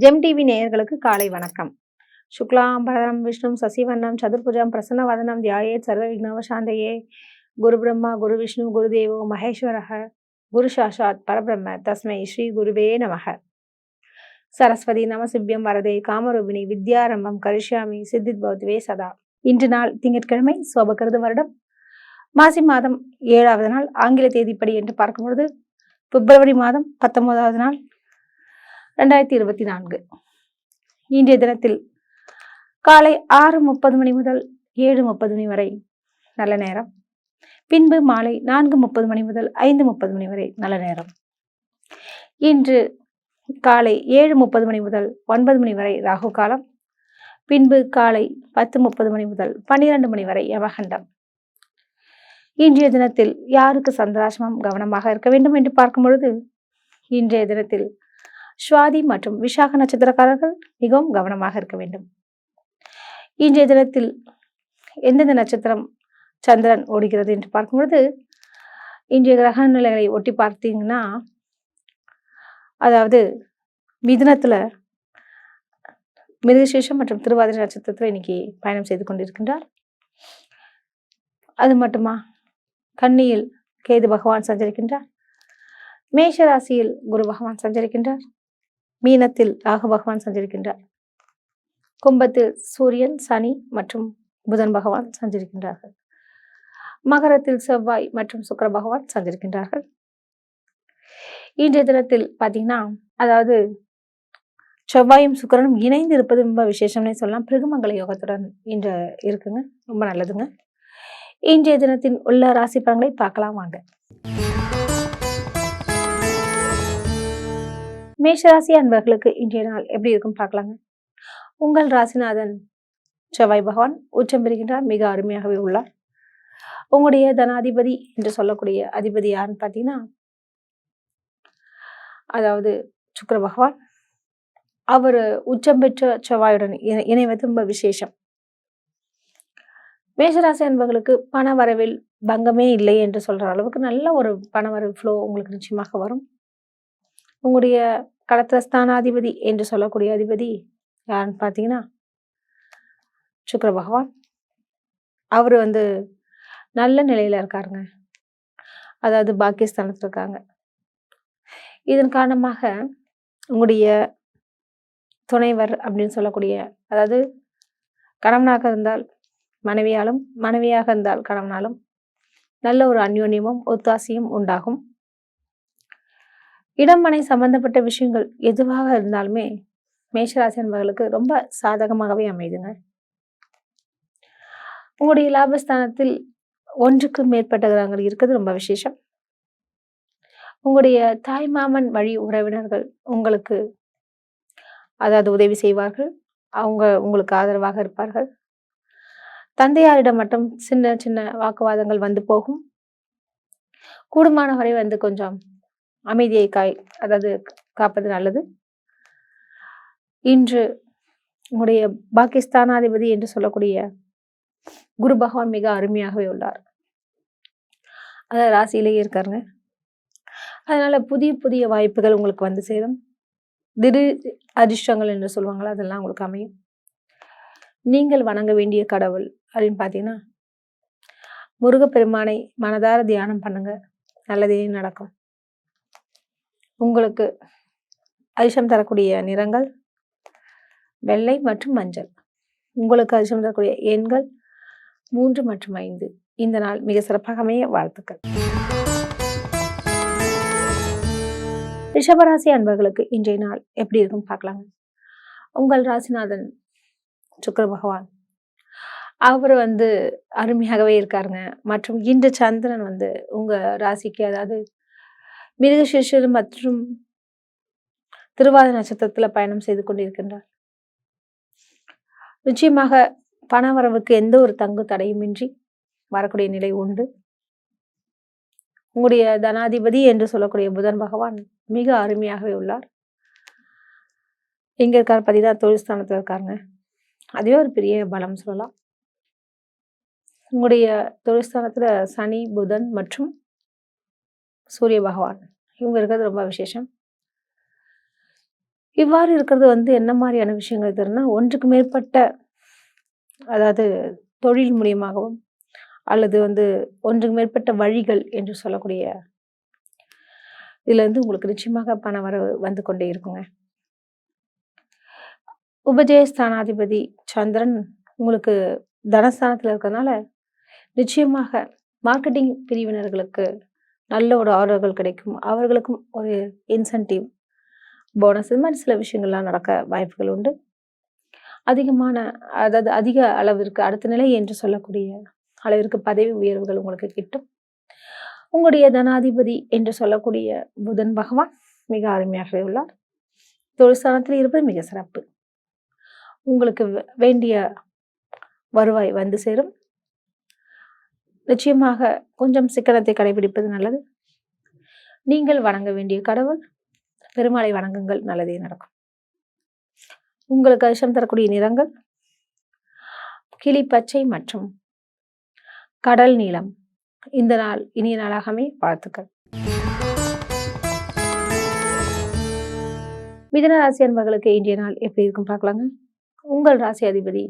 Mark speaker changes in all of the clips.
Speaker 1: GeM TV நேயர்களுக்கு காலை வணக்கம். சுக்லாம்பரம் விஷ்ணும் சசிவண்ணம் சதுர்புஜம் பிரசன்னவதனம் தியாயேத் சர்வ விக்னோபசாந்தயே. குரு பிரம்மா குரு விஷ்ணு குரு தேவோ மகேஸ்வரः குரு சாட்சாத் பரபிரம்ம தஸ்மை ஸ்ரீ குருவே நமக. சரஸ்வதி நமசிவ்யம் வரதே காமரூபிணி வித்யாரம்பம் கரிஷ்யாமி சித்தித் பவத்வே சதா. இன்று நாள் திங்கட்கிழமை, சோபகிருது வருடம் மாசி மாதம் 7வது நாள், ஆங்கில தேதிப்படி என்று பார்க்கும்பொழுது பிப்ரவரி மாதம் 19வது நாள் 2024. இன்றைய தினத்தில் காலை 6:30 மணி முதல் 7:30 மணி வரை நல்ல நேரம். பின்பு மாலை 4:30 மணி முதல் 5:30 மணி வரை நல்ல நேரம். இன்று காலை 7:30 மணி முதல் 9 மணி வரை ராகு காலம். பின்பு காலை 10:30 மணி முதல் 12 மணி வரை யமகண்டம். இன்றைய தினத்தில் யாருக்கு சந்திராசிரமம் கவனமாக இருக்க வேண்டும் என்று பார்க்கும் பொழுது, இன்றைய தினத்தில் சுவாதி மற்றும் விசாக நட்சத்திரக்காரர்கள் மிகவும் கவனமாக இருக்க வேண்டும். இன்றைய தினத்தில் எந்தெந்த நட்சத்திரம் சந்திரன் ஓடுகிறது என்று பார்க்கும் பொழுது, இன்றைய கிரக நிலைகளை ஒட்டி பார்த்தீங்கன்னா, அதாவது மிதுனத்துல மிருகசீரிஷம் மற்றும் திருவாதிரை நட்சத்திரத்துல இன்னைக்கு பயணம் செய்து கொண்டிருக்கின்றார். அது மட்டுமா, கன்னியில் கேது பகவான் சஞ்சரிக்கின்றார். மேஷ ராசியில் குரு பகவான் சஞ்சரிக்கின்றார். மீனத்தில் ராகு பகவான் சஞ்சரிக்கின்றார். கும்பத்தில் சூரியன், சனி மற்றும் புதன் பகவான் சஞ்சரிக்கின்றார்கள். மகரத்தில் செவ்வாய் மற்றும் சுக்கிர பகவான் சஞ்சரிக்கின்றார்கள். இன்றைய தினத்தில் பார்த்தீங்கன்னா, அதாவது செவ்வாயும் சுக்கிரனும் இணைந்து இருப்பது ரொம்ப விசேஷம்னே சொல்லலாம். பிருகுமங்கல யோகத்துடன் இன்று இருக்குங்க, ரொம்ப நல்லதுங்க. இன்றைய தினத்தின் உள்ள ராசி பலன்களை பார்க்கலாம் வாங்க. மேஷராசி அன்பர்களுக்கு இன்றைய நாள் எப்படி இருக்கும் பார்க்கலாங்க. உங்கள் ராசிநாதன் செவ்வாய் பகவான் உச்சம் பெறுகின்றார், மிக அருமையாகவே உள்ளார். உங்களுடைய தனாதிபதி என்று சொல்லக்கூடிய அதிபதி யாருன்னு பார்த்தீங்கன்னா, அதாவது சுக்கிர பகவான். அவர் உச்சம் பெற்ற செவ்வாயுடன் இணைவது ரொம்ப விசேஷம். மேஷராசி அன்பர்களுக்கு பண வரவில் பங்கமே இல்லை என்று சொல்ற அளவுக்கு நல்ல ஒரு பணவரவு ஃப்ளோ உங்களுக்கு நிச்சயமாக வரும். உங்களுடைய கடத்திரஸ்தானாதிபதி என்று சொல்லக்கூடிய அதிபதி யாருன்னு பார்த்தீங்கன்னா சுக்கிர பகவான். அவர் நல்ல நிலையில இருக்காருங்க, அதாவது பாக்கியஸ்தானத்தில் இருக்காங்க. இதன் காரணமாக உங்களுடைய துணைவர் அப்படின்னு சொல்லக்கூடிய, அதாவது கணவனாக இருந்தால் மனைவியாலும், மனைவியாக இருந்தால் கணவனாலும் நல்ல ஒரு அந்யோன்யமும் ஒத்தாசையும் உண்டாகும். இடமனை சம்பந்தப்பட்ட விஷயங்கள் எதுவாக இருந்தாலுமே மேஷராசி என்பவர்களுக்கு ரொம்ப சாதகமாகவே அமைதுங்க. உங்களுடைய லாபஸ்தானத்தில் ஒன்றுக்கு மேற்பட்ட கிரகங்கள் இருக்கிறது ரொம்ப விசேஷம். உங்களுடைய தாய் மாமன் வழி உறவினர்கள் உங்களுக்கு அதாவது உதவி செய்வார்கள். அவங்க உங்களுக்கு ஆதரவாக இருப்பார்கள். தந்தையாரிடம் மட்டும் சின்ன சின்ன வாக்குவாதங்கள் வந்து போகும். கூடுமான வரை கொஞ்சம் அமைதியை காப்பது நல்லது. இன்று உங்களுடைய பாகிஸ்தானாதிபதி என்று சொல்லக்கூடிய குரு பகவான் மிக அருமையாகவே உள்ளார். அதாவது ராசியிலேயே இருக்காருங்க. அதனால புதிய புதிய வாய்ப்புகள் உங்களுக்கு வந்து சேரும். திடீர் அதிர்ஷ்டங்கள் என்று சொல்லுவாங்களா, அதெல்லாம் உங்களுக்கு அமையும். நீங்கள் வணங்க வேண்டிய கடவுள் அப்படின்னு பார்த்தீங்கன்னா, முருகப்பெருமானை மனதார தியானம் பண்ணுங்க, நல்லதே நடக்கும். உங்களுக்கு அதிர்ஷ்டம் தரக்கூடிய நிறங்கள் வெள்ளை மற்றும் மஞ்சள். உங்களுக்கு அதிர்ஷ்டம் தரக்கூடிய எண்கள் 3 மற்றும் 5. இந்த நாள் மிக சிறப்பாக அமைய வாழ்த்துக்கள். ரிஷபராசி அன்பர்களுக்கு இன்றைய நாள் எப்படி இருக்கும் பார்க்கலாங்க. உங்கள் ராசிநாதன் சுக்கிர பகவான், அவர் அருமையாகவே இருக்காருங்க. மற்றும் இன்று சந்திரன் உங்க ராசிக்கு, அதாவது மிருகசீரிஷம் மற்றும் திருவாதிரை நட்சத்திரத்துல பயணம் செய்து கொண்டிருக்கின்றார். நிச்சயமாக பணவரவுக்கு எந்த ஒரு தங்கு தடையுமின்றி வரக்கூடிய நிலை உண்டு. உங்களுடைய தனாதிபதி என்று சொல்லக்கூடிய புதன் பகவான் மிக அருமையாகவே உள்ளார். எங்க இருக்காரு பார்த்தீங்கன்னா, தொழில் ஸ்தானத்துல இருக்காருங்க. அதுவே ஒரு பெரிய பலம் சொல்லலாம். உங்களுடைய தொழில் ஸ்தானத்துல சனி, புதன் மற்றும் சூரிய பகவான் இவங்க இருக்கிறது ரொம்ப விசேஷம். இவ்வாறு இருக்கிறது என்ன மாதிரியான விஷயங்கள் தரும்னா, ஒன்றுக்கு மேற்பட்ட அதாவது தொழில் மூலியமாகவும் அல்லது ஒன்றுக்கு மேற்பட்ட வழிகள் என்று சொல்லக்கூடிய இதுல உங்களுக்கு நிச்சயமாக பண வரவு வந்து கொண்டே இருக்குங்க. உபஜயஸ்தானாதிபதி சந்திரன் உங்களுக்கு தனஸ்தானத்துல இருக்கிறதுனால நிச்சயமாக மார்க்கெட்டிங் பிரிவினர்களுக்கு நல்ல ஒரு ஆர்டர்கள் கிடைக்கும். அவர்களுக்கும் ஒரு இன்சென்டிவ், போனஸ் இது மாதிரி சில விஷயங்கள்லாம் நடக்க வாய்ப்புகள் உண்டு. அதாவது அதிக அளவிற்கு அடுத்த நிலை என்று சொல்லக்கூடிய அளவிற்கு பதவி உயர்வுகள் உங்களுக்கு கிட்டும். உங்களுடைய தனாதிபதி என்று சொல்லக்கூடிய புதன் பகவான் மிக அருமையாகவே உள்ளார். தொழிற்ஸ்தானத்தில் இருப்பது மிக சிறப்பு. உங்களுக்கு வேண்டிய வருவாய் வந்து சேரும். நிச்சயமாக கொஞ்சம் சிக்கனத்தை கடைபிடிப்பது நல்லது. நீங்கள் வணங்க வேண்டிய கடவுள் பெருமாளை வணங்குங்கள், நல்லதே நடக்கும். உங்களுக்கு அதிர்ஷ்டம் தரக்கூடிய நிறங்கள் கிளி பச்சை மற்றும் கடல் நீலம். இந்த நாள் இனிய நாளாகவே வாழ்த்துக்கள். மிதுன ராசி அன்பர்களுக்கு இன்றைய நாள் எப்படி இருக்கும் பார்க்கலாங்க. உங்கள் ராசி அதிபதி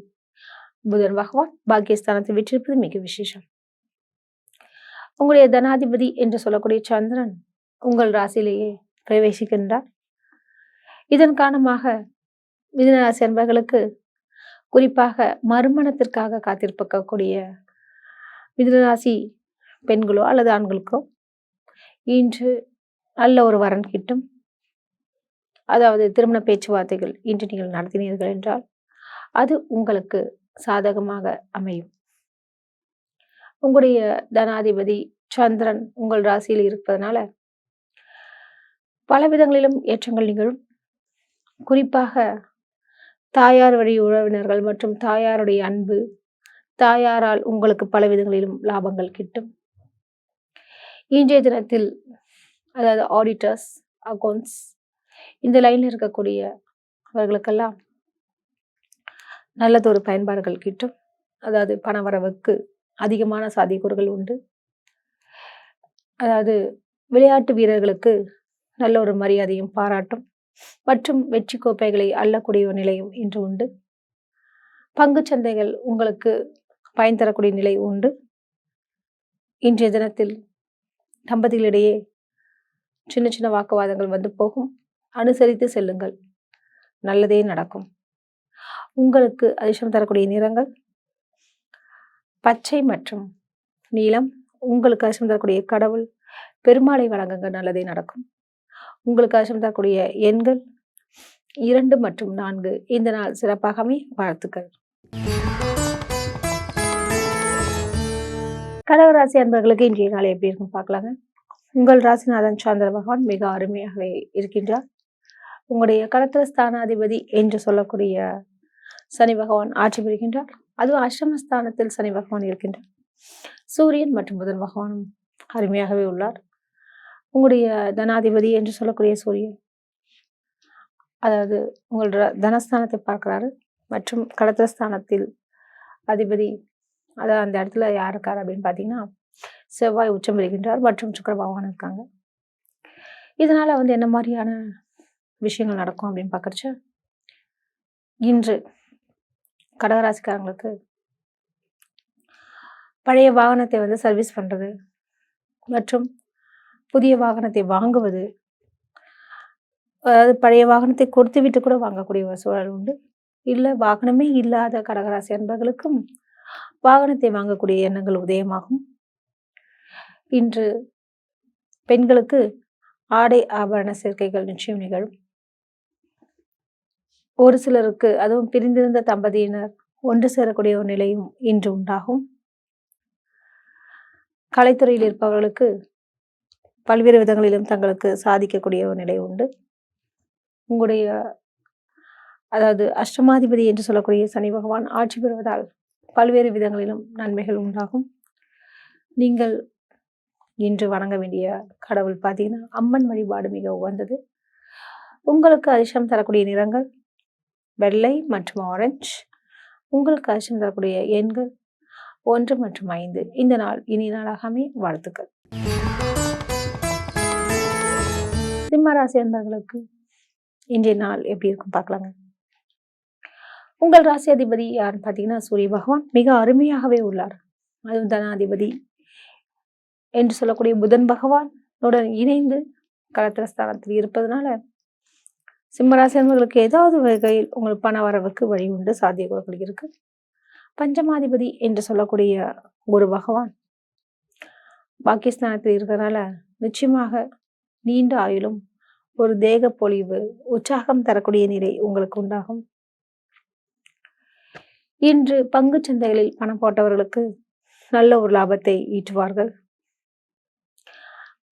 Speaker 1: புதன் பகவான் பாக்கியஸ்தானத்தை வெற்றிருப்பது மிக விசேஷம். உங்களுடைய தனாதிபதி என்று சொல்லக்கூடிய சந்திரன் உங்கள் ராசியிலேயே பிரவேசிக்கின்றார். இதன் காரணமாக மிதுன ராசி அன்பர்களுக்கு குறிப்பாக மறுமணத்திற்காக காத்திருக்கக்கூடிய மிதுன ராசி பெண்களோ அல்லது ஆண்களுக்கோ இன்று நல்ல ஒரு வரன் கிட்டும். அதாவது திருமண பேச்சுவார்த்தைகள் இன்று நீங்கள் நடத்தினீர்கள் என்றால் அது உங்களுக்கு சாதகமாக அமையும். உங்களுடைய தனாதிபதி சந்திரன் உங்கள் ராசியில் இருப்பதனால பல விதங்களிலும் ஏற்றங்கள் நிகழும். குறிப்பாக தாயார் வழி உறவினர்கள் மற்றும் தாயாருடைய அன்பு, தாயாரால் உங்களுக்கு பல விதங்களிலும் லாபங்கள் கிட்டும். இன்றைய தினத்தில் அதாவது ஆடிட்டர்ஸ், அக்கௌண்ட்ஸ் இந்த லைன்ல இருக்கக்கூடிய அவர்களுக்கெல்லாம் நல்லதொரு பயன்பாடுகள் கிட்டும். அதாவது பணவரவுக்கு அதிகமான சாத்தியக்கூறுகள் உண்டு. அதாவது விளையாட்டு வீரர்களுக்கு நல்ல ஒரு மரியாதையும் பாராட்டும் மற்றும் வெற்றி கோப்பைகளை அள்ளக்கூடிய ஒரு நிலையும் இன்று உண்டு. பங்கு சந்தைகள் உங்களுக்கு பயன் தரக்கூடிய நிலை உண்டு. இன்றைய தினத்தில் தம்பதிகளிடையே சின்ன சின்ன வாக்குவாதங்கள் வந்து போகும். அனுசரித்து செல்லுங்கள், நல்லதே நடக்கும். உங்களுக்கு அதிர்ஷ்டம் தரக்கூடிய நிறங்கள் பச்சை மற்றும் நீலம். உங்களுக்கு அதிர்ஷ்டம் தரக்கூடிய கடவுள் பெருமாளை வணங்குங்க, நல்லதே நடக்கும். உங்களுக்கு அதிர்ஷ்டம் தரக்கூடிய எண்கள் 2 மற்றும் 4. இந்த நாள் சிறப்பாகவே வாழ்த்துக்கள். கடகராசி அன்பர்களுக்கு இன்றைய நாள் எப்படி இருக்கும் பார்க்கலாங்க. உங்கள் ராசிநாதன் சந்திர பகவான் மிக அருமையாகவே இருக்கின்றார். உங்களுடைய கடத்திர ஸ்தானாதிபதி என்று சொல்லக்கூடிய சனி பகவான் ஆட்சி பெறுகின்றார். அதுவும் அஷ்டமஸ்தானத்தில் சனி பகவான் இருக்கின்றார். சூரியன் மற்றும் புதன் பகவானும் அருமையாகவே உள்ளார். உங்களுடைய தனாதிபதி என்று சொல்லக்கூடிய சூரியன் அதாவது உங்களோட தனஸ்தானத்தை பார்க்கிறாரு மற்றும் கடத்திரஸ்தானத்தில் அதிபதி அதாவது அந்த இடத்துல யார் இருக்காரு அப்படின்னு பார்த்தீங்கன்னா செவ்வாய் உச்சம் பெறுகின்றார் மற்றும் சுக்கிர பகவான் இருக்காங்க. இதனால என்ன மாதிரியான விஷயங்கள் நடக்கும் அப்படின்னு பார்க்கறச்ச, இன்று கடகராசிக்காரங்களுக்கு பழைய வாகனத்தை சர்வீஸ் பண்றது மற்றும் புதிய வாகனத்தை வாங்குவது, அதாவது பழைய வாகனத்தை கொடுத்து விட்டு கூட வாங்கக்கூடிய ஒரு சூழல் உண்டு. இல்லை வாகனமே இல்லாத கடகராசி அன்பர்களுக்கும் வாகனத்தை வாங்கக்கூடிய எண்ணங்கள் உதயமாகும். இன்று பெண்களுக்கு ஆடை ஆபரண சேர்க்கைகள் நிச்சயம் நிகழும். ஒரு சிலருக்கு அதுவும் பிரிந்திருந்த தம்பதியினர் ஒன்று சேரக்கூடிய ஒரு நிலையும் இன்று உண்டாகும். கலைத்துறையில் இருப்பவர்களுக்கு பல்வேறு விதங்களிலும் தங்களுக்கு சாதிக்கக்கூடிய ஒரு நிலை உண்டு. உங்களுடைய அதாவது அஷ்டமாதிபதி என்று சொல்லக்கூடிய சனி பகவான் ஆட்சி பெறுவதால் பல்வேறு விதங்களிலும் நன்மைகள் உண்டாகும். நீங்கள் இன்று வணங்க வேண்டிய கடவுள் பார்த்தீங்கன்னா அம்மன் வழிபாடு மிக உகந்தது. உங்களுக்கு அதிர்ஷ்டம் தரக்கூடிய நிறங்கள் வெள்ளை மற்றும் ஆரஞ்சு. உங்களுக்கு அதிர்ஷ்டம் தரக்கூடிய எண்கள் 1 மற்றும் 5. இந்த நாள் இனி நாளாகவே வாழ்த்துக்கள். சிம்ம ராசி அன்பர்களுக்கு இன்றைய நாள் எப்படி இருக்கும் பார்க்கலாங்க. உங்கள் ராசி அதிபதி யாருன்னு பார்த்தீங்கன்னா சூரிய பகவான் மிக அருமையாகவே உள்ளார். அதுவும் தனாதிபதி என்று சொல்லக்கூடிய புதன் பகவான் உடன் இணைந்து களத்திரஸ்தானத்தில் இருப்பதனால சிம்மராசி அன்பர்களுக்கு ஏதாவது வகையில் உங்களுக்கு பண வரவுக்கு வழி உண்டு, சாத்தியக்கூறப்படி இருக்கு. பஞ்சமாதிபதி என்று சொல்லக்கூடிய குரு பகவான் பாகிஸ்தானத்தில் இருக்கிறதுனால நிச்சயமாக நீண்ட ஆயுளும் ஒரு தேக பொலிவு உற்சாகம் தரக்கூடிய நிலை உங்களுக்கு உண்டாகும். இன்று பங்கு சந்தைகளில் பணம் போட்டவர்களுக்கு நல்ல ஒரு லாபத்தை ஈட்டுவார்கள்.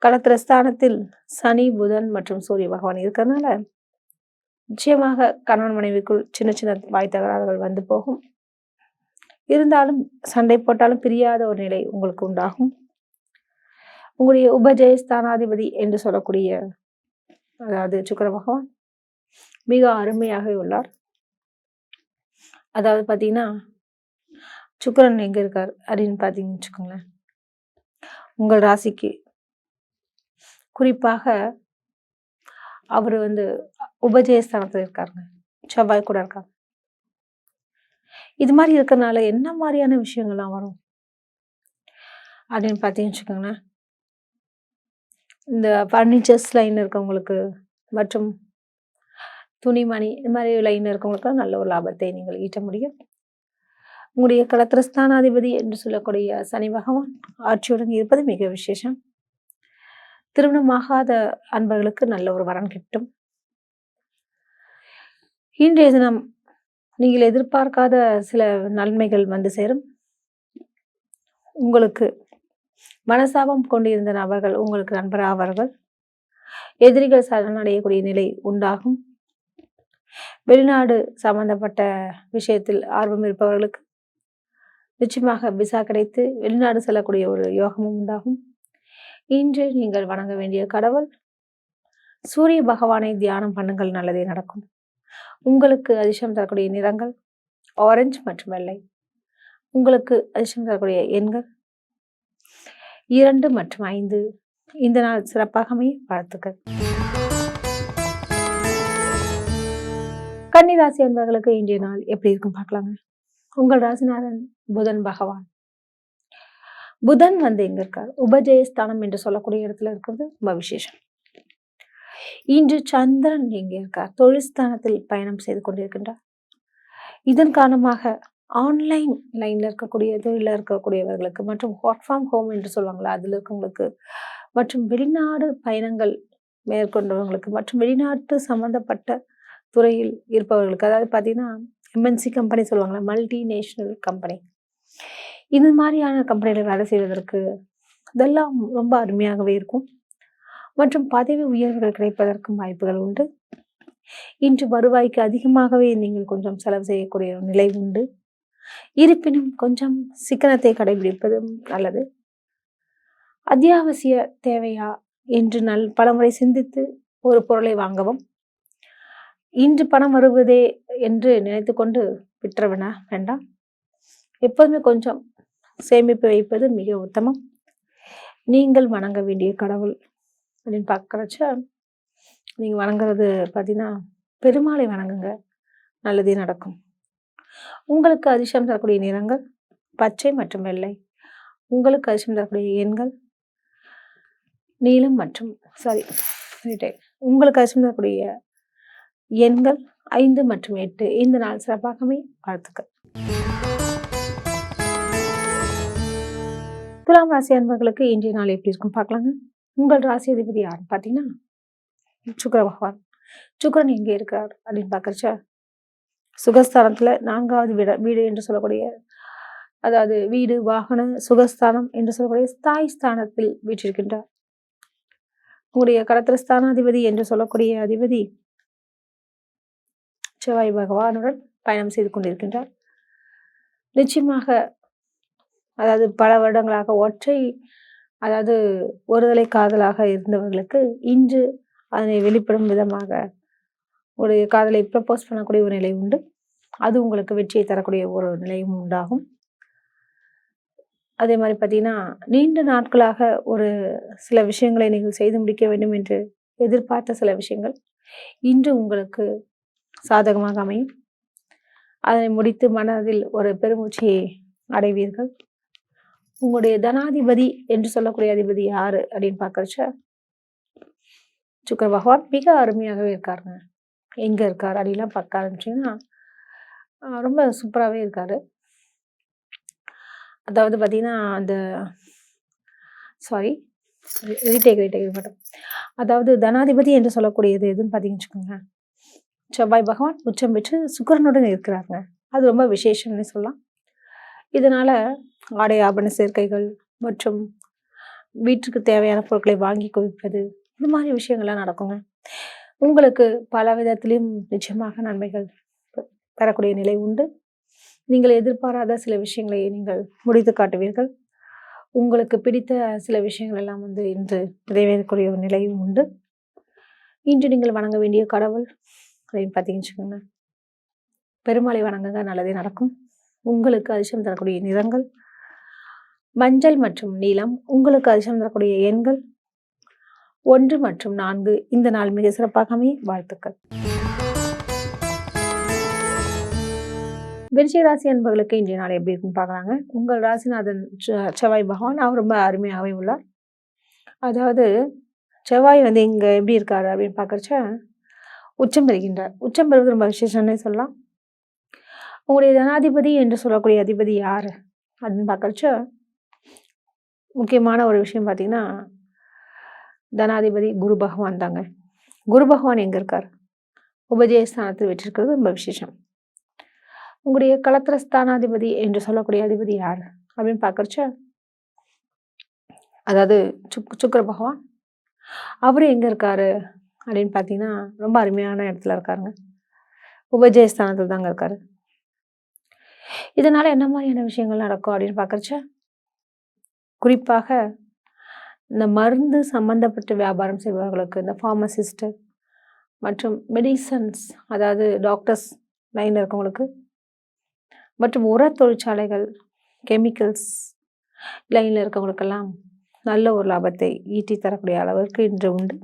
Speaker 1: களத்திரஸ்தானத்தில் சனி புதன் மற்றும் சூரிய பகவான் இருக்கிறதுனால நிச்சயமாக கணவன் மனைவிக்குள் சின்ன சின்ன வாய் தகராறுகள் வந்து போகும். இருந்தாலும் சண்டை போட்டாலும் பிரியாத ஒரு நிலை உங்களுக்கு உண்டாகும். உங்களுடைய உபஜயஸ்தானாதிபதி என்று சொல்லக்கூடிய அதாவது சுக்கிர பகவான் மிக அருமையாக உள்ளார். அதாவது பார்த்தீங்கன்னா சுக்கிரன் எங்க இருக்கார் அப்படின்னு பார்த்தீங்கன்னு வச்சுக்கோங்களேன், உங்கள் ராசிக்கு குறிப்பாக அவர் உபஜயஸ்தானத்தில் இருக்காருங்க, செவ்வாய் கூட இருக்காங்க. இது மாதிரி இருக்கிறதுனால என்ன மாதிரியான விஷயங்கள்லாம் வரும் அப்படின்னு பார்த்தீங்கன்னு வச்சுக்கோங்களேன், இந்த ஃபர்னிச்சர்ஸ் லைன் இருக்கவங்களுக்கு மற்றும் துணிமணி இந்த மாதிரி லைன் இருக்கவங்களுக்கு நல்ல ஒரு லாபத்தை நீங்கள் ஈட்ட முடியும். உங்களுடைய களத்திரஸ்தானாதிபதி என்று சொல்லக்கூடிய சனி பகவான் ஆட்சியுடன் இருப்பது மிக விசேஷம். திருமணமாகாத அன்பர்களுக்கு நல்ல ஒரு வரன் கிட்டும். இன்றைய தினம் நீங்கள் எதிர்பார்க்காத சில நன்மைகள் வந்து சேரும். உங்களுக்கு மனசாபம் கொண்டிருந்த நபர்கள் உங்களுக்கு நண்பராவார்கள். எதிரிகள் சரணடையக்கூடிய நிலை உண்டாகும். வெளிநாடு சம்பந்தப்பட்ட விஷயத்தில் ஆர்வம் இருப்பவர்களுக்கு நிச்சயமாக விசா கிடைத்து வெளிநாடு செல்லக்கூடிய ஒரு யோகமும் உண்டாகும். இன்று நீங்கள் வணங்க வேண்டிய கடவுள் சூரிய பகவானை தியானம் பண்ணுங்கள், நல்லதே நடக்கும். உங்களுக்கு அதிர்ஷ்டம் தரக்கூடிய நிறங்கள் ஆரஞ்சு மற்றும் வெள்ளை. உங்களுக்கு அதிர்ஷ்டம் தரக்கூடிய எண்கள் 2 மற்றும் 5. இந்த நாள் சிறப்பாகவே வாழ்த்துக்கள். கன்னிராசி அன்பர்களுக்கு இன்றைய நாள் எப்படி இருக்கும் பார்க்கலாங்க. உங்கள் ராசிநாதன் புதன் பகவான். புதன் எங்க இருக்கார், உபஜயஸ்தானம் என்று சொல்லக்கூடிய இடத்துல இருக்கிறது ரொம்ப விசேஷம். இன்று சந்திரன் எங்க இருக்கார், தொழில் ஸ்தானத்தில் பயணம் செய்து கொண்டிருக்கின்றார். இதன் காரணமாக ஆன்லைன் லைன்ல இருக்கக்கூடிய தொழில இருக்கக்கூடியவர்களுக்கு மற்றும் ஒர்க் ஃப்ரம் ஹோம் என்று சொல்லுவாங்களா அதுல இருக்கவங்களுக்கு மற்றும் வெளிநாடு பயணங்கள் மேற்கொண்டவங்களுக்கு மற்றும் வெளிநாட்டு சம்பந்தப்பட்ட துறையில் இருப்பவர்களுக்கு, அதாவது பார்த்தீங்கன்னா எம்என்சி கம்பெனி சொல்லுவாங்களா, மல்டிநேஷனல் கம்பெனி, இது மாதிரியான கம்பெனியில் வேலை செய்வதற்கு இதெல்லாம் ரொம்ப அருமையாகவே இருக்கும். மற்றும் பதவி உயர்வுகள் கிடைப்பதற்கும் வாய்ப்புகள் உண்டு. இன்று வருவாய்க்கு அதிகமாகவே நீங்கள் கொஞ்சம் செலவு செய்யக்கூடிய நிலை உண்டு. இருப்பினும் கொஞ்சம் சிக்கனத்தை கடைபிடிப்பதும் நல்லது. அத்தியாவசிய தேவையா என்று பலமுறை சிந்தித்து ஒரு பொருளை வாங்கவும். இன்று பணம் வருவதே என்று நினைத்து கொண்டு விட்டுறவினா வேண்டாம். எப்போதுமே கொஞ்சம் சேமிப்பு வைப்பது மிக உத்தமம். நீங்கள் வணங்க வேண்டிய கடவுள் அப்படின்னு பார்க்கறச்ச நீங்கள் வணங்குறது பார்த்தீங்கன்னா பெருமாளை வணங்குங்க, நல்லதே நடக்கும். உங்களுக்கு அதிர்ஷ்டம் தரக்கூடிய நிறங்கள் பச்சை மற்றும் வெள்ளை. உங்களுக்கு அதிர்ஷ்டம் தரக்கூடிய எண்கள் நீலம் மற்றும் உங்களுக்கு அதிர்ஷ்டம் தரக்கூடிய எண்கள் 5 மற்றும் 8. இந்த நாள் சிறப்பாகவே வாழ்த்துக்கள். துலாம் ராசி அன்பர்களுக்கு இன்றைய நாள் எப்படி இருக்கும் பார்க்கலாங்க. உங்கள் ராசி அதிபதி யாருன்னு பார்த்தீங்கன்னா சுக்கிர பகவான். சுக்கிரன் எங்கே இருக்கிறார் அப்படின்னு பார்க்கறச்ச சுகஸ்தானத்துல 4வது வீடு என்று சொல்லக்கூடிய, அதாவது வீடு வாகன சுகஸ்தானம் என்று சொல்லக்கூடிய ஸ்தாய் ஸ்தானத்தில் வீற்றிருக்கின்றார். உங்களுடைய களத்திரஸ்தானாதிபதி என்று சொல்லக்கூடிய அதிபதி செவ்வாய் பகவானுடன் பயணம் செய்து கொண்டிருக்கின்றார். நிச்சயமாக அதாவது பல வருடங்களாக ஒருதலை காதலாக இருந்தவர்களுக்கு இன்று அதனை வெளிப்படும் விதமாக ஒரு காதலை ப்ரப்போஸ் பண்ணக்கூடிய ஒரு நிலை உண்டு. அது உங்களுக்கு வெற்றியை தரக்கூடிய ஒரு நிலையும் உண்டாகும். அதே மாதிரி பார்த்தீங்கன்னா நீண்ட நாட்களாக ஒரு சில விஷயங்களை நீங்கள் செய்து முடிக்க வேண்டும் என்று எதிர்பார்த்த சில விஷயங்கள் இன்று உங்களுக்கு சாதகமாக அமையும். அதை முடித்து மனதில் ஒரு பெருமூச்சியை அடைவீர்கள். உங்களுடைய தனாதிபதி என்று சொல்லக்கூடிய அதிபதி யாரு அப்படின்னு பார்க்கறச்ச சுக்கிர பகவான் மிக அருமையாகவே இருக்காருங்க. எங்க இருக்காரு அப்படிலாம் பார்க்க ஆரம்பிச்சீங்கன்னா ரொம்ப சூப்பராகவே இருக்காரு. அதாவது பார்த்தீங்கன்னா அந்த சாரி ரீடேக் மட்டும். அதாவது தனாதிபதி என்று சொல்லக்கூடியது எதுன்னு பார்த்தீங்கன்னு வச்சுக்கோங்க, செவ்வாய் பகவான் உச்சம் பெற்று சுக்கிரனுடன் இருக்கிறாங்க. அது ரொம்ப விசேஷம்னு சொல்லலாம். இதனால ஆடை ஆபரண சேர்க்கைகள் மற்றும் வீட்டுக்கு தேவையான பொருட்களை வாங்கி குவிப்பது, இது மாதிரி விஷயங்கள்லாம் நடக்குங்க. உங்களுக்கு பல விதத்திலையும் நிச்சயமாக நன்மைகள் பெறக்கூடிய நிலை உண்டு. நீங்கள் எதிர்பாராத சில விஷயங்களை நீங்கள் முடித்து காட்டுவீர்கள். உங்களுக்கு பிடித்த சில விஷயங்கள் எல்லாம் இன்று நிறைவேறக்கூடிய ஒரு நிலையும் உண்டு. இன்று நீங்கள் வணங்க வேண்டிய கடவுள் அப்படின்னு பார்த்தீங்கன்னு வச்சுக்கோங்க, பெருமாளை வணங்குங்க, நல்லதே நடக்கும். உங்களுக்கு அதிர்ஷ்டம் தரக்கூடிய நிறங்கள் மஞ்சள் மற்றும் நீலம். உங்களுக்கு அதிர்ஷ்டம் தரக்கூடிய எண்கள் 1 மற்றும் 4. இந்த நாள் மிக சிறப்பாக அமைய வாழ்த்துக்கள். விருச்சிக ராசி அன்பர்களுக்கு இன்றைய நாள் எப்படி இருக்குன்னு பார்க்கலாங்க. உங்கள் ராசிநாதன் செவ்வாய் பகவான் அவர் ரொம்ப அருமையாகவே உள்ளார். அதாவது செவ்வாய் இங்க எப்படி இருக்காரு அப்படின்னு பார்க்கறச்ச உச்சம் பெறுகின்றார். உச்சம் பெறுவது ரொம்ப விசேஷம்னே சொல்லலாம். உங்களுடைய தனாதிபதி என்று சொல்லக்கூடிய அதிபதி யாரு அப்படின்னு பார்க்கறச்ச முக்கியமான ஒரு விஷயம் பார்த்தீங்கன்னா தனாதிபதி குரு பகவான் தாங்க. குரு பகவான் எங்க இருக்கார்? உபஜயஸ்தானத்தில் வெற்றிருக்கிறது ரொம்ப விசேஷம். உங்களுடைய களத்திரஸ்தானாதிபதி என்று சொல்லக்கூடிய அதிபதி யார் அப்படின்னு பார்க்கறச்ச அதாவது சுக்கிர பகவான். அவரு எங்க இருக்காரு அப்படின்னு பார்த்தீங்கன்னா ரொம்ப அருமையான இடத்துல இருக்காருங்க. உபஜயஸ்தானத்தில் தாங்க இருக்காரு. இதனால என்ன மாதிரியான விஷயங்கள் நடக்கும் அப்படின்னு பார்க்கறச்ச குறிப்பாக இந்த மருந்து சம்பந்தப்பட்ட வியாபாரம் செய்பவர்களுக்கு, இந்த ஃபார்மசிஸ்ட் மற்றும் மெடிசன்ஸ் அதாவது டாக்டர்ஸ் லைன்ல இருக்கவங்களுக்கு மற்றும் உர தொழிற்சாலைகள் கெமிக்கல்ஸ் லைன்ல இருக்கவங்களுக்கெல்லாம் நல்ல ஒரு லாபத்தை ஈட்டி தரக்கூடிய அளவிற்கு இன்று உண்டு.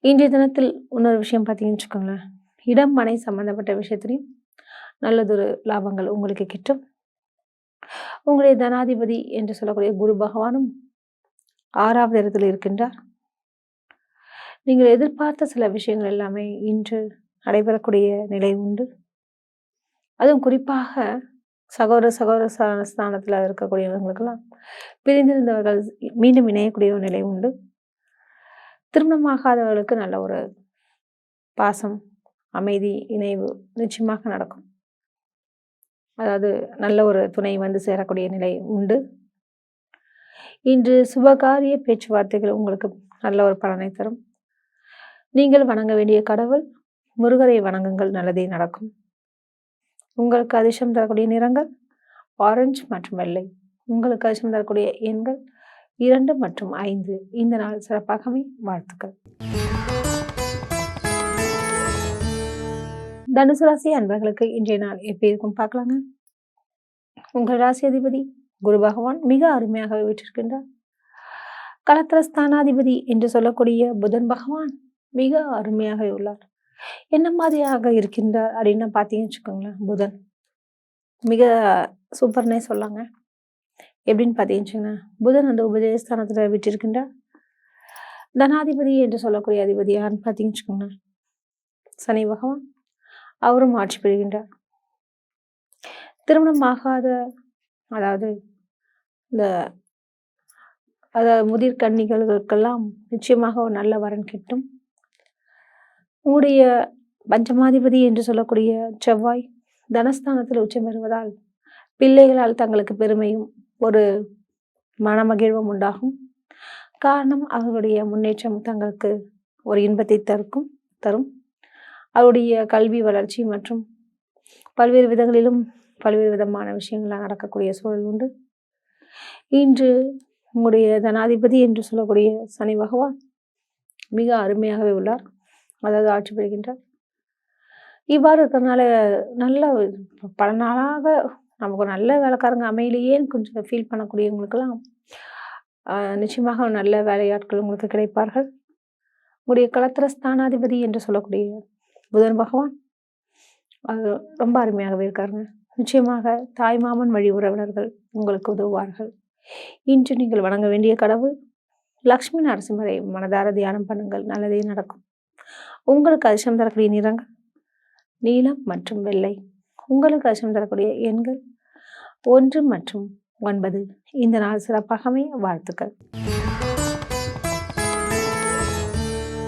Speaker 1: இன்றைய தினத்தில் இன்னொரு விஷயம் பார்த்தீங்கன்னு வச்சுக்கோங்களேன், இடம் மனை சம்பந்தப்பட்ட விஷயத்திலையும் நல்லதொரு லாபங்கள் உங்களுக்கு கிட்டும். உங்களுடைய தனாதிபதி என்று சொல்லக்கூடிய குரு பகவானும் 6வது இடத்துல இருக்கின்றார். நீங்கள் எதிர்பார்த்த சில விஷயங்கள் எல்லாமே இன்று நடைபெறக்கூடிய நிலை உண்டு. அதுவும் குறிப்பாக சகோதர ஸ்தானத்தில் இருக்கக்கூடியவங்களுக்கெல்லாம் பிரிந்திருந்தவர்கள் மீண்டும் இணையக்கூடிய ஒரு நிலை உண்டு. திருமணமாகாதவர்களுக்கு நல்ல ஒரு பாசம், அமைதி, இணைவு நிச்சயமாக நடக்கும். அதாவது நல்ல ஒரு துணை சேரக்கூடிய நிலை உண்டு. இன்று சுபகாரிய பேச்சுவார்த்தைகள் உங்களுக்கு நல்ல ஒரு பலனை தரும். நீங்கள் வணங்க வேண்டிய கடவுள் முருகரை வணங்குங்கள், நல்லதே நடக்கும். உங்களுக்கு அதிர்ஷ்டம் தரக்கூடிய நிறங்கள் ஆரஞ்சு மற்றும் வெள்ளை. உங்களுக்கு அதிர்ஷ்டம் தரக்கூடிய எண்கள் 2 மற்றும் 5. இந்த நாள் சிறப்பாகவே வாழ்த்துக்கள். தனுசு ராசி அன்பர்களுக்கு இன்றைய நாள் எப்படி இருக்கும் பார்க்கலாங்க. உங்கள் ராசி அதிபதி குரு பகவான் மிக அருமையாகவே விட்டிருக்கின்றார். களத்திரஸ்தானாதிபதி என்று சொல்லக்கூடிய புதன் பகவான் மிக அருமையாக உள்ளார். என்ன மாதிரியாக இருக்கின்றார் அப்படின்னு பார்த்தீங்கன்னு வச்சுக்கோங்களேன், புதன் மிக சூப்பர்னே சொல்லாங்க. எப்படின்னு பார்த்தீங்கன்னு வச்சுக்கோங்களேன், புதன் அந்த உபஜயஸ்தானத்தில் விட்டிருக்கின்றார். தனாதிபதி என்று சொல்லக்கூடிய அதிபதி யாருன்னு பார்த்தீங்கன்னு வச்சுக்கோங்களேன், சனி பகவான். அவரும் ஆட்சி பெறுகின்றார். திருமணமாகாத அதாவது இந்த முதிர் கன்னிகளுக்கெல்லாம் நிச்சயமாக ஒரு நல்ல வரன் கிட்டும். உங்களுடைய பஞ்சமாதிபதி என்று சொல்லக்கூடிய செவ்வாய் தனஸ்தானத்தில் உச்சம் பெறுவதால் பிள்ளைகளால் தங்களுக்கு பெருமையும் ஒரு மனமகிழ்வும் உண்டாகும். காரணம் அவர்களுடைய முன்னேற்றம் தங்களுக்கு ஒரு இன்பத்தை தரும். அவருடைய கல்வி வளர்ச்சி மற்றும் பல்வேறு விதங்களிலும் பல்வேறு விதமான விஷயங்களாக நடக்கக்கூடிய சூழல் உண்டு. இன்று உங்களுடைய தனாதிபதி என்று சொல்லக்கூடிய சனி பகவான் மிக அருமையாகவே உள்ளார், அதாவது ஆட்சி பெறுகின்றார். இவ்வாறு இருக்கிறதுனால நல்ல பல நாளாக நமக்கு நல்ல வேலைக்காரங்க அமையிலேயேன்னு கொஞ்சம் ஃபீல் பண்ணக்கூடியவங்களுக்கெல்லாம் நிச்சயமாக நல்ல வேலையாட்கள் உங்களுக்கு கிடைப்பார்கள். உங்களுடைய களத்திர ஸ்தானாதிபதி என்று சொல்லக்கூடிய புதன் பகவான் அது ரொம்ப அருமையாகவே இருக்காருங்க. நிச்சயமாக தாய்மாமன் வழி உறவினர்கள் உங்களுக்கு உதவுவார்கள். இன்று நீங்கள் வணங்க வேண்டிய கடவுள் லக்ஷ்மி நரசிம்மரை மனதார தியானம் பண்ணுங்கள், நல்லதே நடக்கும். உங்களுக்கு அதிர்ஷ்டம் தரக்கூடிய நிறங்கள் நீலம் மற்றும் வெள்ளை. உங்களுக்கு அதிர்ஷ்டம் தரக்கூடிய எண்கள் 1 மற்றும் 9. இந்த நாள் சிறப்பாகவே வாழ்த்துக்கள்.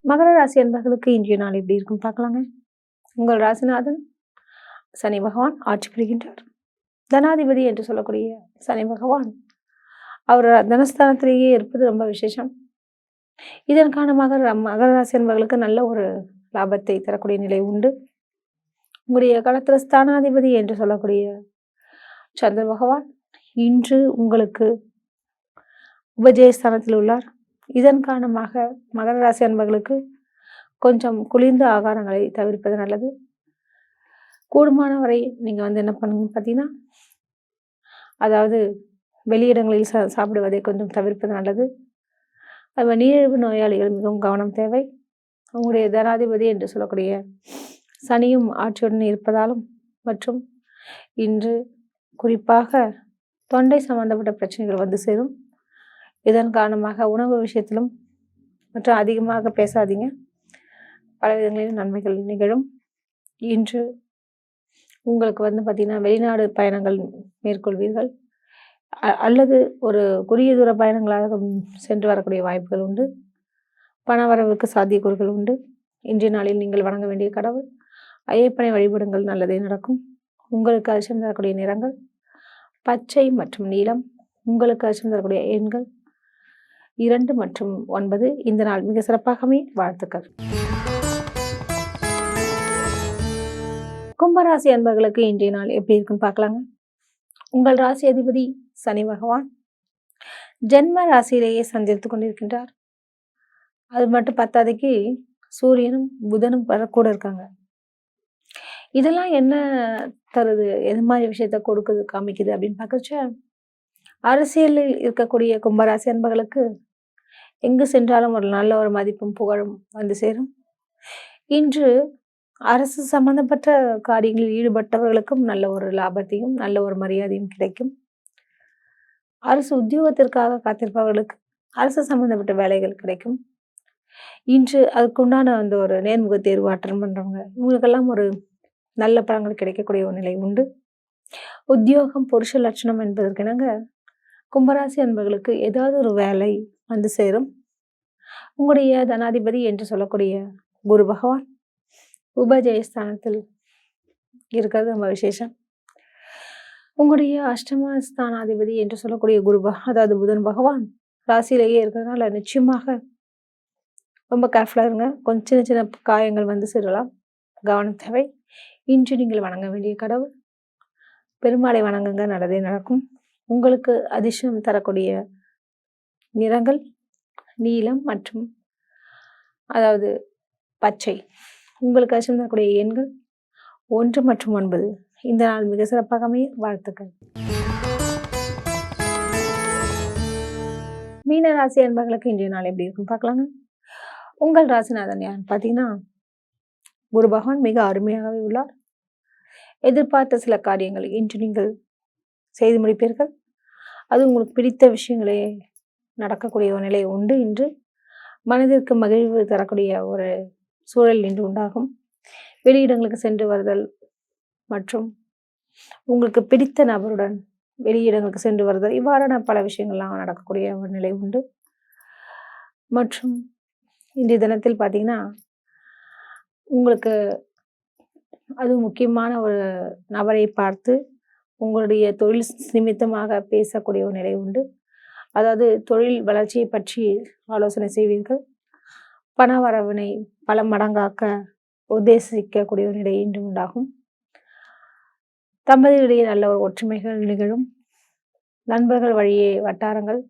Speaker 1: மகர ராசி அன்பர்களுக்கு இன்றைய நாள் எப்படி இருக்குன்னு பார்க்கலாங்க. உங்கள் ராசிநாதன் சனி பகவான் ஆட்சி புரிகின்றார். தனாதிபதி என்று சொல்லக்கூடிய சனி பகவான் அவர் தனஸ்தானத்திலேயே இருப்பது ரொம்ப விசேஷம். இதன் காரணமாக மகர ராசி அன்பர்களுக்கு நல்ல ஒரு லாபத்தை தரக்கூடிய நிலை உண்டு. உங்களுடைய களத்திர ஸ்தானாதிபதி என்று சொல்லக்கூடிய சந்திர பகவான் இன்று உங்களுக்கு உபஜயஸ்தானத்தில் உள்ளார். இதன் காரணமாக மகர ராசி அன்பர்களுக்கு கொஞ்சம் குளிர்ந்த ஆகாரங்களை தவிர்ப்பது நல்லது. கூடுமான வரை நீங்கள் என்ன பண்ணுங்க பார்த்தீங்கன்னா, அதாவது வெளியிடங்களில் சாப்பிடுவதை கொஞ்சம் தவிர்ப்பது நல்லது. அது நீரிழிவு நோயாளிகள் மிகவும் கவனம் தேவை. உங்களுடைய தனாதிபதி என்று சொல்லக்கூடிய சனியும் ஆட்சியுடன் இருப்பதாலும் மற்றும் இன்று குறிப்பாக தொண்டை சம்பந்தப்பட்ட பிரச்சனைகள் வந்து சேரும். இதன் காரணமாக உணவு விஷயத்திலும் மற்றும் அதிகமாக பேசாதீங்க, பல விதங்களிலும் நன்மைகள் நிகழும். இன்று உங்களுக்கு பார்த்தீங்கன்னா வெளிநாடு பயணங்கள் மேற்கொள்வீர்கள் அல்லது ஒரு குறுகிய தூர பயணங்களாக சென்று வரக்கூடிய வாய்ப்புகள் உண்டு. பணவரவுக்கு சாத்தியக்கூறுகள் உண்டு. இன்றைய நாளில் நீங்கள் வணங்க வேண்டிய கடவுள் ஐயப்பனை வழிபடுங்கள், நல்லதே நடக்கும். உங்களுக்கு அதிர்ஷ்டம் தரக்கூடிய நிறங்கள் பச்சை மற்றும் நீலம். உங்களுக்கு அதிர்ஷ்டம் தரக்கூடிய எண்கள் 2 மற்றும் 9. இந்த நாள் மிக சிறப்பாகவே வாழ்த்துக்கள். கும்பராசி அன்பர்களுக்கு இன்றைய நாள் எப்படி இருக்குன்னு பார்க்கலாங்க. உங்கள் ராசி அதிபதி சனி பகவான் ஜென்ம ராசியிலேயே சஞ்சரித்து கொண்டிருக்கின்றார். அது மட்டும் பத்தாதைக்கு சூரியனும் புதனும் கூட இருக்காங்க. இதெல்லாம் என்ன தருது, எது மாதிரி விஷயத்த கொடுக்குது காமிக்குது அப்படின்னு பார்க்கறச்ச, அரசியலில் இருக்கக்கூடிய கும்பராசி அன்பர்களுக்கு எங்கு சென்றாலும் ஒரு நல்ல ஒரு மதிப்பும் புகழும் வந்து சேரும். இன்று அரசு சம்பந்தப்பட்ட காரியங்களில் ஈடுபட்டவர்களுக்கும் நல்ல ஒரு லாபத்தையும் நல்ல ஒரு மரியாதையும் கிடைக்கும். அரசு உத்தியோகத்திற்காக காத்திருப்பவர்களுக்கு அரசு சம்பந்தப்பட்ட வேலைகள் கிடைக்கும். இன்று அதுக்குண்டான அந்த ஒரு நேர்முக தேர்வு அட்டன் பண்றவங்க இவங்களுக்கெல்லாம் ஒரு நல்ல பலன்கள் கிடைக்கக்கூடிய ஒரு நிலை உண்டு. உத்தியோகம் புருஷ லட்சணம் என்பதற்கெனங்க கும்பராசி அன்பர்களுக்கு ஏதாவது ஒரு வேலை வந்து சேரும். உங்களுடைய தனாதிபதி என்று சொல்லக்கூடிய குரு பகவான் உபஜயஸ்தானத்தில் இருக்கிறது ரொம்ப விசேஷம். உங்களுடைய அஷ்டமஸ்தானாதிபதி என்று சொல்லக்கூடிய அதாவது புதன் பகவான் ராசியிலேயே இருக்கிறதுனால நிச்சயமாக ரொம்ப கேர்ஃபுல்லாக இருங்க. கொஞ்சம் சின்ன சின்ன காயங்கள் வந்து சேரலாம், கவனம் தேவை. இன்று நீங்கள் வணங்க வேண்டிய கடவுள் பெருமாளை வணங்குங்க, நல்லதே நடக்கும். உங்களுக்கு அதிர்ஷ்டம் தரக்கூடிய நிறங்கள் நீலம் மற்றும் அதாவது பச்சை. உங்களுக்கு அதிர்ஷ்டம் தரக்கூடிய எண்கள் 1 மற்றும் 9. இந்த நாள் மிக சிறப்பாக அமைய வாழ்த்துக்கள். மீன ராசி அன்பர்களுக்கு இன்றைய நாள் எப்படி இருக்கும் பார்க்கலாங்க. உங்கள் ராசிநாதன் யாருன்னு பார்த்தீங்கன்னா குரு பகவான் மிக அருமையாகவே உள்ளார். எதிர்பார்த்த சில காரியங்களை இன்று நீங்கள் செய்து முடிப்பீர்கள். அது உங்களுக்கு பிடித்த விஷயங்களே நடக்கக்கூடிய ஒரு நிலை உண்டு. இன்று மனதிற்கு மகிழ்வு தரக்கூடிய ஒரு சூழல் இன்று உண்டாகும். வெளியிடங்களுக்கு சென்று வருதல் மற்றும் உங்களுக்கு பிடித்த நபருடன் வெளியிடங்களுக்கு சென்று வருதல் இவ்வாறான பல விஷயங்கள்லாம் நடக்கக்கூடிய ஒரு நிலை உண்டு. மற்றும் இன்றைய தினத்தில் பார்த்தீங்கன்னா உங்களுக்கு அது முக்கியமான ஒரு நபரை பார்த்து உங்களுடைய தொழில் நிமித்தமாக பேசக்கூடிய ஒரு நிலை உண்டு. அதாவது தொழில் வளர்ச்சியை பற்றி ஆலோசனை செய்வீர்கள். பண வரவினை பல மடங்காக்க உத்தேசிக்கக்கூடிய ஒரு நிலை இன்று உண்டாகும். தம்பதியிடையே நல்ல ஒரு ஒற்றுமைகள் நிகழும். நண்பர்கள் வழியே வட்டாரங்கள்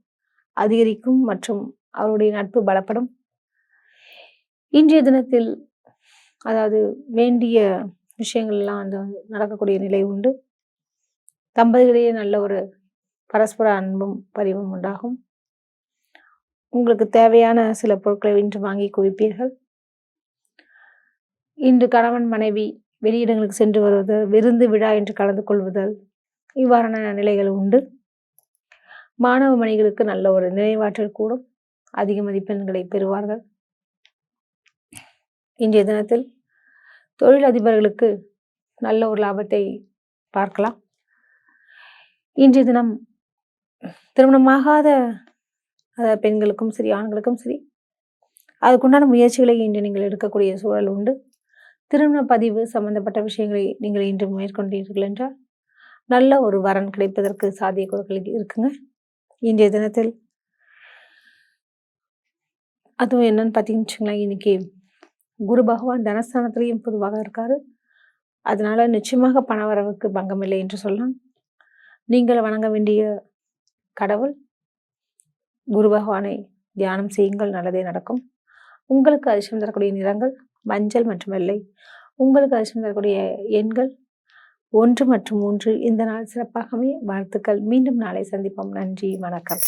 Speaker 1: அதிகரிக்கும் மற்றும் அவருடைய நட்பு பலப்படும். இன்றைய தினத்தில் அதாவது வேண்டிய விஷயங்கள்லாம் நடக்கக்கூடிய நிலை உண்டு. தம்பதிகளிடையே நல்ல ஒரு பரஸ்பர அன்பும் பரிவும் உண்டாகும். உங்களுக்கு தேவையான சில பொருட்களை இன்று வாங்கி குவிப்பீர்கள். இன்று கணவன் மனைவி வெளியிடங்களுக்கு சென்று வருவதல், விருந்து விழா என்று கலந்து கொள்வதல், இவ்வாறான நிலைகள் உண்டு. மாணவ மணிகளுக்கு நல்ல ஒரு நினைவாற்றல் கூடும். அதிக மதிப்பெண்களை பெறுவார்கள். இன்றைய தினத்தில் தொழிலதிபர்களுக்கு நல்ல ஒரு லாபத்தை பார்க்கலாம். இன்றைய தினம் திருமணமாகாத பெண்களுக்கும் சரி, ஆண்களுக்கும் சரி, அதுக்குண்டான முயற்சிகளை இன்று நீங்கள் எடுக்கக்கூடிய சூழல் உண்டு. திருமண பதிவு சம்பந்தப்பட்ட விஷயங்களை நீங்கள் இன்று மேற்கொண்டீர்கள் என்றால் நல்ல ஒரு வரன் கிடைப்பதற்கு சாத்தியக்கூறுகள் இருக்குங்க. இன்றைய தினத்தில் அதுவும் என்னன்னு பார்த்தீங்கன்னு வச்சுங்களேன், இன்னைக்கு குரு பகவான் தனஸ்தானத்திலையும் பொதுவாக இருக்காரு. அதனால நிச்சயமாக பணவரவுக்கு பங்கமில்லை என்று சொல்லலாம். நீங்கள் வணங்க வேண்டிய கடவுள் குரு பகவானை தியானம் செய்யுங்கள், நல்லதே நடக்கும். உங்களுக்கு அதிர்ஷ்டம் தரக்கூடிய நிறங்கள் மஞ்சள் மற்றும் வெள்ளை. உங்களுக்கு அதிர்ஷ்டம் தரக்கூடிய எண்கள் 1 மற்றும் 3. இந்த நாள் சிறப்பாகவே வாழ்த்துக்கள். மீண்டும் நாளை சந்திப்போம். நன்றி, வணக்கம்.